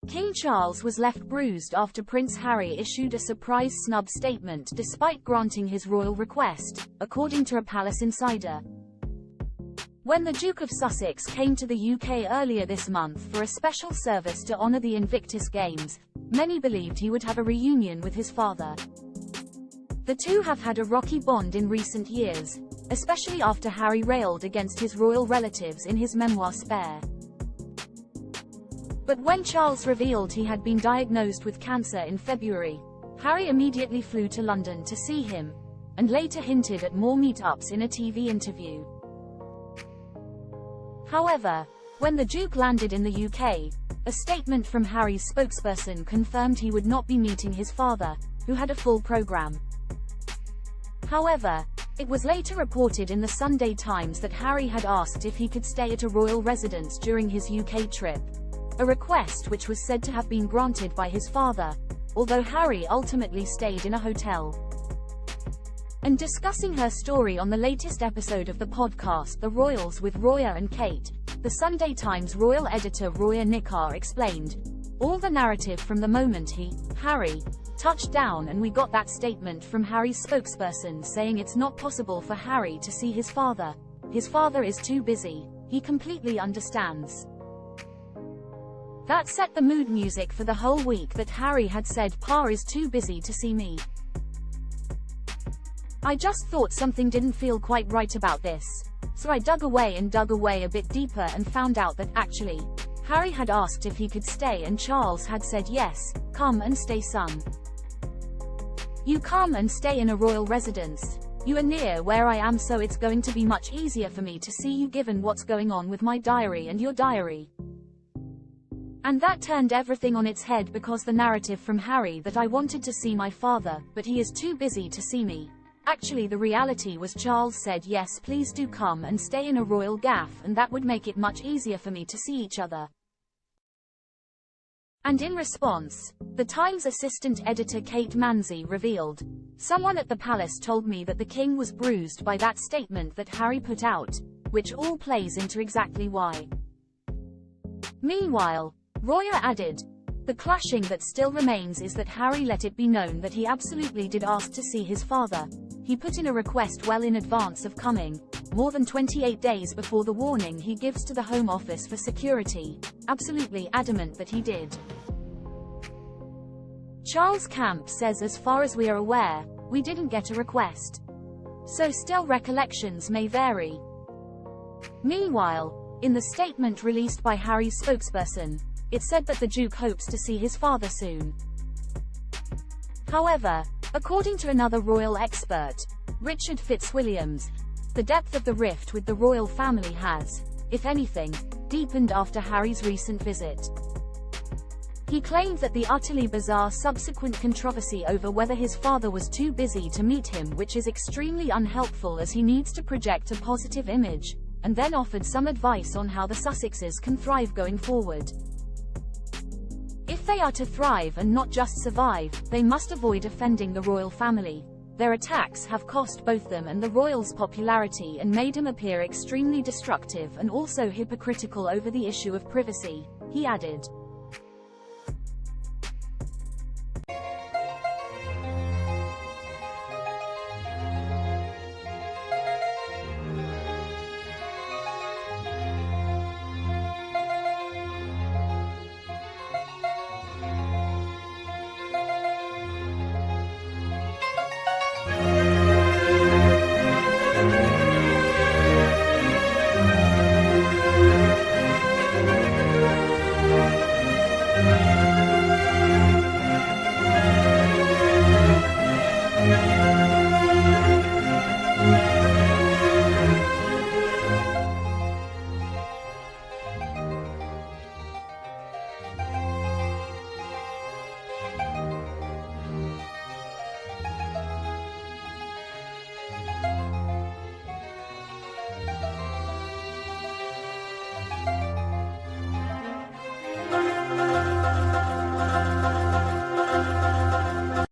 King Charles was left bruised after Prince Harry issued a surprise snub statement despite granting his royal request, according to a palace insider. When the Duke of Sussex came to the UK earlier this month for a special service to honour the Invictus Games, many believed he would have a reunion with his father. The two have had a rocky bond in recent years, especially after Harry railed against his royal relatives in his memoir Spare. But when Charles revealed he had been diagnosed with cancer in February, Harry immediately flew to London to see him, and later hinted at more meet-ups in a TV interview. However, when the Duke landed in the UK, a statement from Harry's spokesperson confirmed he would not be meeting his father, who had a full programme. However, it was later reported in the Sunday Times that Harry had asked if he could stay at a royal residence during his UK trip, a request which was said to have been granted by his father, although Harry ultimately stayed in a hotel. And discussing her story on the latest episode of the podcast The Royals with Roya and Kate, the Sunday Times royal editor Roya Nikar explained, "All the narrative from the moment Harry, touched down and we got that statement from Harry's spokesperson saying it's not possible for Harry to see his father. His father is too busy, he completely understands." That set the mood music for the whole week that Harry had said Pa is too busy to see me. I just thought something didn't feel quite right about this. So I dug away a bit deeper and found out that actually, Harry had asked if he could stay and Charles had said yes, come and stay son. You come and stay in a royal residence. You are near where I am so it's going to be much easier for me to see you given what's going on with my diary and your diary. And that turned everything on its head because the narrative from Harry that I wanted to see my father, but he is too busy to see me. Actually the reality was Charles said yes please do come and stay in a royal gaff and that would make it much easier for me to see each other. And in response, the Times assistant editor Kate Manzi revealed, "Someone at the palace told me that the king was bruised by that statement that Harry put out, which all plays into exactly why." Meanwhile, Roya added, "The clashing that still remains is that Harry let it be known that he absolutely did ask to see his father. He put in a request well in advance of coming, more than 28 days before the warning he gives to the Home Office for security, absolutely adamant that he did." Charles Camp says as far as we are aware, we didn't get a request. So still recollections may vary. Meanwhile, in the statement released by Harry's spokesperson, it said that the Duke hopes to see his father soon. However, according to another royal expert, Richard Fitzwilliams, the depth of the rift with the royal family has, if anything, deepened after Harry's recent visit. He claimed that the utterly bizarre subsequent controversy over whether his father was too busy to meet him, which is extremely unhelpful as he needs to project a positive image, and then offered some advice on how the Sussexes can thrive going forward. If they are to thrive and not just survive, they must avoid offending the royal family. Their attacks have cost both them and the royals popularity and made him appear extremely destructive and also hypocritical over the issue of privacy, he added.